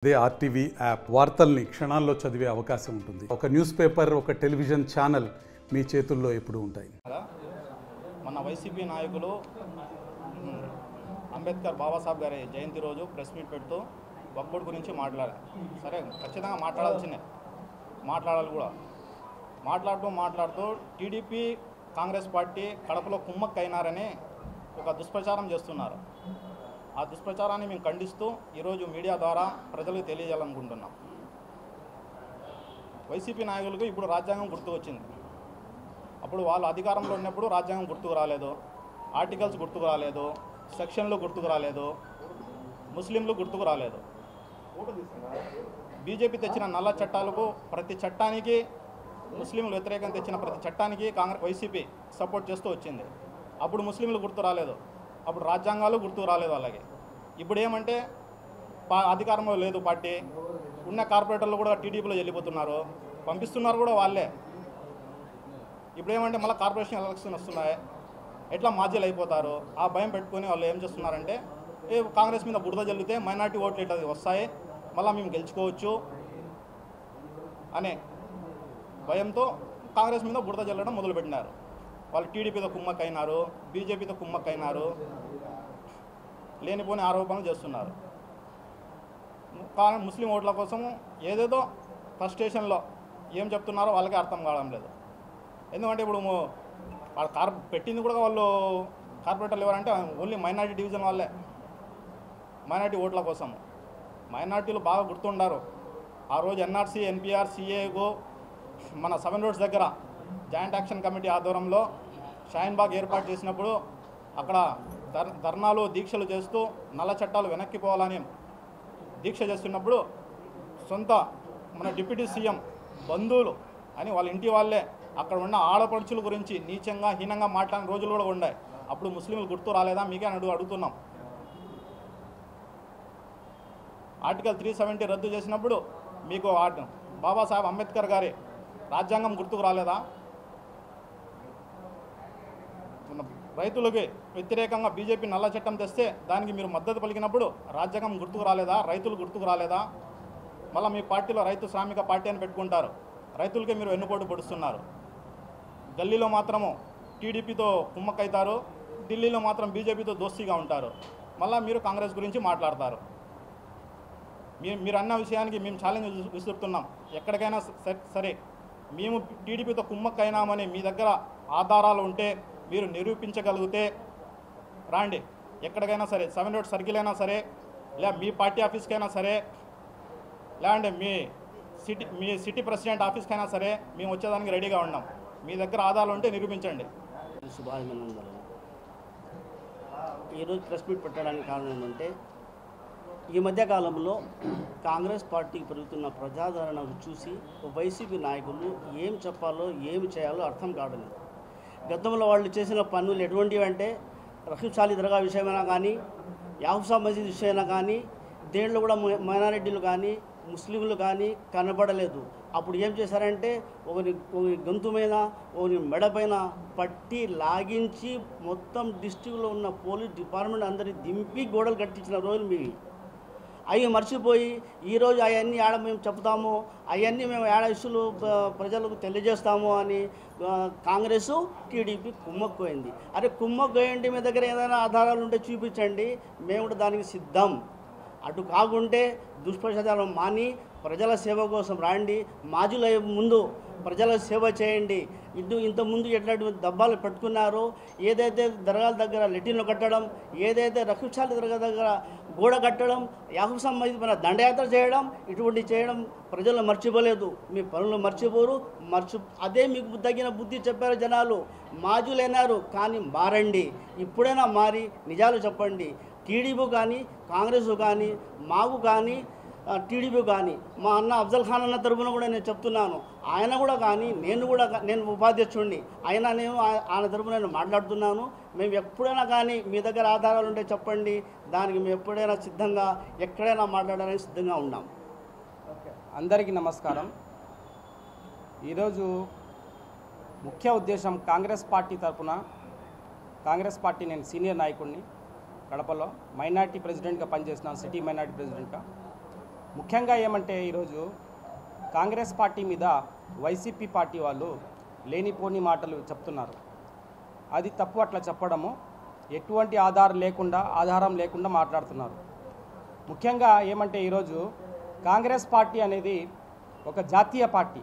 అదే RTV app వార్తల్ని క్షణాల్లో చదివే అవకాశం ఉంటుంది. ఒక న్యూస్ పేపర్, ఒక టెలివిజన్ ఛానల్ మీ చేతుల్లో ఎప్పుడూ ఉంటాయి. మన వైసీపీ నాయకులు అంబేద్కర్ బాబాసాహెబ్ గారి జయంతి రోజు ప్రెస్ మీట్ పెడుతూ వక్ఫ్ గురించి మాట్లాడారు. సరే, ఖచ్చితంగా మాట్లాడాలి కూడా. మాట్లాడుతూ టీడీపీ కాంగ్రెస్ పార్టీ కడపలో కుమ్మక్కైనారని ఒక దుష్ప్రచారం చేస్తున్నారు. ఆ దుష్ప్రచారాన్ని మేము ఖండిస్తూ ఈరోజు మీడియా ద్వారా ప్రజలకు తెలియజేయాలనుకుంటున్నాం. వైసీపీ నాయకులకు ఇప్పుడు రాజ్యాంగం గుర్తు వచ్చింది. అప్పుడు వాళ్ళు అధికారంలో ఉన్నప్పుడు రాజ్యాంగం గుర్తుకు రాలేదు, ఆర్టికల్స్ గుర్తుకు రాలేదు, సెక్షన్లు గుర్తుకు రాలేదు, ముస్లింలు గుర్తుకు రాలేదు. బీజేపీ తెచ్చిన నల్ల చట్టాలకు ప్రతి చట్టానికి, ముస్లింలు వ్యతిరేకంగా తెచ్చిన ప్రతి చట్టానికి వైసీపీ సపోర్ట్ చేస్తూ వచ్చింది. అప్పుడు ముస్లింలు గుర్తు రాలేదు, అప్పుడు రాజ్యాంగాలు గుర్తుకు రాలేదు. అలాగే ఇప్పుడు ఏమంటే అధికారంలో లేదు పార్టీ, ఉన్న కార్పొరేటర్లు కూడా టీడీపీలో వెళ్ళిపోతున్నారు, పంపిస్తున్నారు కూడా వాళ్ళే. ఇప్పుడు ఏమంటే మళ్ళీ కార్పొరేషన్ ఎలక్షన్ వస్తున్నాయి, ఎట్లా మాజీలు అయిపోతారు. ఆ భయం పెట్టుకొని వాళ్ళు ఏం చేస్తున్నారంటే కాంగ్రెస్ మీద బురద జల్లితే మైనార్టీ ఓట్లు ఇట్లా వస్తాయి, మళ్ళీ మేము గెలుచుకోవచ్చు అనే భయంతో కాంగ్రెస్ మీద బురద జల్లడం మొదలుపెట్టినారు. వాళ్ళు టీడీపీతో కుమ్మక్కైనారు, బీజేపీతో కుమ్మక్కైనారు, లేనిపోని ఆరోపణలు చేస్తున్నారు. కానీ ముస్లిం ఓట్ల కోసం ఏదేదో ఫ్రస్ట్రేషన్లో ఏం చెప్తున్నారో వాళ్ళకే అర్థం కావడం లేదు. ఎందుకంటే ఇప్పుడు పెట్టింది కూడా వాళ్ళు కార్పొరేటర్లు ఎవరంటే ఓన్లీ మైనార్టీ డివిజన్ వాళ్ళే, మైనార్టీ ఓట్ల కోసం. మైనార్టీలు బాగా గుర్తుండారు. ఆ రోజు ఎన్ఆర్సీ, ఎన్పిఆర్, సిఏకు మన 7 రోడ్స్ దగ్గర జాయింట్ యాక్షన్ కమిటీ ఆధ్వర్యంలో షాహీన్బాగ్ ఏర్పాటు చేసినప్పుడు అక్కడ ధర్నాలు, దీక్షలు చేస్తూ నల్ల చట్టాలు వెనక్కిపోవాలని దీక్ష చేస్తున్నప్పుడు సొంత మన డిప్యూటీ సీఎం బంధువులు అని వాళ్ళ ఇంటి వాళ్ళే అక్కడ ఉన్న ఆడపడుచుల గురించి నీచంగా, హీనంగా మాట్లాడిన రోజులు కూడా ఉన్నాయి. అప్పుడు ముస్లింలు గుర్తు రాలేదా మీకే అడుగుతున్నాం. ఆర్టికల్ 370 రద్దు చేసినప్పుడు మీకు బాబాసాహెబ్ అంబేద్కర్ గారి రాజ్యాంగం గుర్తుకు రాలేదా? రైతులకి వ్యతిరేకంగా బీజేపీ నల్ల చట్టం తెస్తే దానికి మీరు మద్దతు పలికినప్పుడు రాజ్యాంగం గుర్తుకు రాలేదా? రైతులు గుర్తుకు రాలేదా? మళ్ళీ మీ పార్టీలో రైతు శ్రామిక పార్టీ అని పెట్టుకుంటారు, రైతులకే మీరు వెన్నుపోటు పొడుస్తున్నారు. గల్లీలో మాత్రము టీడీపీతో కుమ్మక్కైతారు, ఢిల్లీలో మాత్రం బీజేపీతో దోస్తీగా ఉంటారు. మళ్ళీ మీరు కాంగ్రెస్ గురించి మాట్లాడతారు. మీరు అన్న విషయానికి మేము ఛాలెంజ్ విసురుతున్నాం. ఎక్కడికైనా సరే మేము టీడీపీతో కుమ్మక్కైనామని మీ దగ్గర ఆధారాలు ఉంటే, మీరు నిరూపించగలిగితే రాండి. ఎక్కడికైనా సరే, 7 రోడ్ సర్కిల్ అయినా సరే, లేదా మీ పార్టీ ఆఫీస్కైనా సరే, లేదంటే మీ సిటీ ప్రెసిడెంట్ ఆఫీస్కైనా సరే మేము వచ్చేదానికి రెడీగా ఉన్నాం. మీ దగ్గర ఆధారాలు ఉంటే నిరూపించండి. శుభాభినందనలు. ఈరోజు ప్రెస్ మీట్ పెట్టడానికి కారణం ఏంటంటే, ఈ మధ్యకాలంలో కాంగ్రెస్ పార్టీకి పెరుగుతున్న ప్రజాదరణ చూసి వైసీపీ నాయకులు ఏం చెప్పాలో, ఏమి చేయాలో అర్థం కావడం లేదు. గతంలో వాళ్ళు చేసిన పనులు ఎటువంటివి అంటే, రహీబ్షాలి దర్గా విషయమైనా కానీ, యాహూసా మసీద్ విషయమైనా కానీ, దేంట్లో కూడా మైనారిటీలు కానీ, ముస్లింలు కానీ కనబడలేదు. అప్పుడు ఏం చేశారంటే, ఒకరి గొంతు మీద, ఒకరి మెడపైన పట్టి లాగించి మొత్తం డిస్ట్రిక్ట్లో ఉన్న పోలీస్ డిపార్ట్మెంట్ అందరి దింపి గోడలు కట్టించిన రోజులు మీవి. అవి మర్చిపోయి ఈరోజు అవన్నీ ఆడ మేము చెప్తాము, అవన్నీ మేము ఏడ ఇష్యూలు ప్రజలకు తెలియజేస్తాము అని కాంగ్రెస్, టీడీపీ కుమ్మక్కుపోయింది. అరే కుమ్మక్కుపోయింది, మీ దగ్గర ఏదైనా ఆధారాలు ఉంటే చూపించండి, మేము కూడా దానికి సిద్ధం. అటు కాకుంటే దుష్ప్రచారం మాని ప్రజల సేవ కోసం రాండి. మాజీల ముందు ప్రజల సేవ చేయండి. ఇంతకుముందు ఎట్లాంటి దబ్బాలు పెట్టుకున్నారో, ఏదైతే దర్గాల దగ్గర లెటిన్లు కట్టడం, ఏదైతే రహీబ్షాలి దర్గా దగ్గర గోడ కట్టడం, యాహూసా మసీద్ పైన దండయాత్ర చేయడం, ఇటువంటి చేయడం ప్రజలు మర్చిపోలేదు. మీ పనులు మర్చిపోరు. అదే మీకు తగిన బుద్ధి చెప్పారు జనాలు. మాజీలైనారు కానీ మారండి. ఇప్పుడైనా మారి నిజాలు చెప్పండి. టీడీపీ కానీ, కాంగ్రెస్ కానీ, మాకు కానీ, టీడీపీ కానీ, మా అన్న అఫ్జల్ ఖాన్ అన్న తరపున కూడా నేను చెప్తున్నాను. ఆయన కూడా కానీ, నేను ఉపాధ్యక్షుడిని, నేను ఆయన తరపున నేను మాట్లాడుతున్నాను. మేము ఎప్పుడైనా కానీ మీ దగ్గర ఆధారాలు ఉంటే చెప్పండి, దానికి మేము ఎప్పుడైనా సిద్ధంగా, ఎక్కడైనా మాట్లాడడానికి సిద్ధంగా ఉన్నాం. అందరికీ నమస్కారం. ఈరోజు ముఖ్య ఉద్దేశం కాంగ్రెస్ పార్టీ తరపున, కాంగ్రెస్ పార్టీ నేను సీనియర్ నాయకుడిని, కడపలో మైనార్టీ ప్రెసిడెంట్గా పనిచేస్తున్నాను, సిటీ మైనార్టీ ప్రెసిడెంట్గా. ముఖ్యంగా ఏమంటే ఈరోజు కాంగ్రెస్ పార్టీ మీద వైసీపీ పార్టీ వాళ్ళు లేనిపోని మాటలు చెప్తున్నారు. అది తప్పు అట్లా చెప్పడము. ఎటువంటి ఆధారం లేకుండా మాట్లాడుతున్నారు. ముఖ్యంగా ఏమంటే ఈరోజు కాంగ్రెస్ పార్టీ అనేది ఒక జాతీయ పార్టీ.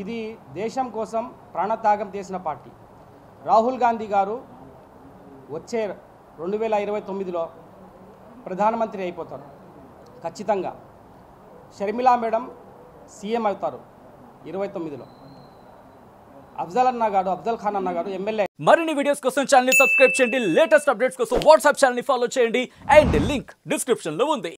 ఇది దేశం కోసం ప్రాణత్యాగం చేసిన పార్టీ. రాహుల్ గాంధీ గారు వచ్చే 2029లో ప్రధానమంత్రి అయిపోతారు ఖచ్చితంగా. షర్మిలా మేడం సీఎం అవుతారు 29లో. అఫ్జల్ ఖాన్ అన్న గారు ఎమ్మెల్యే. మరిన్ని వీడియోస్ కోసం ఛానల్ ని సబ్స్క్రైబ్ చేయండి. లేటెస్ట్ అప్డేట్స్ కోసం వాట్సాప్ ఛానల్ ని ఫాలో చేయండి. అండ్ లింక్ డిస్క్రిప్షన్ లో ఉంది.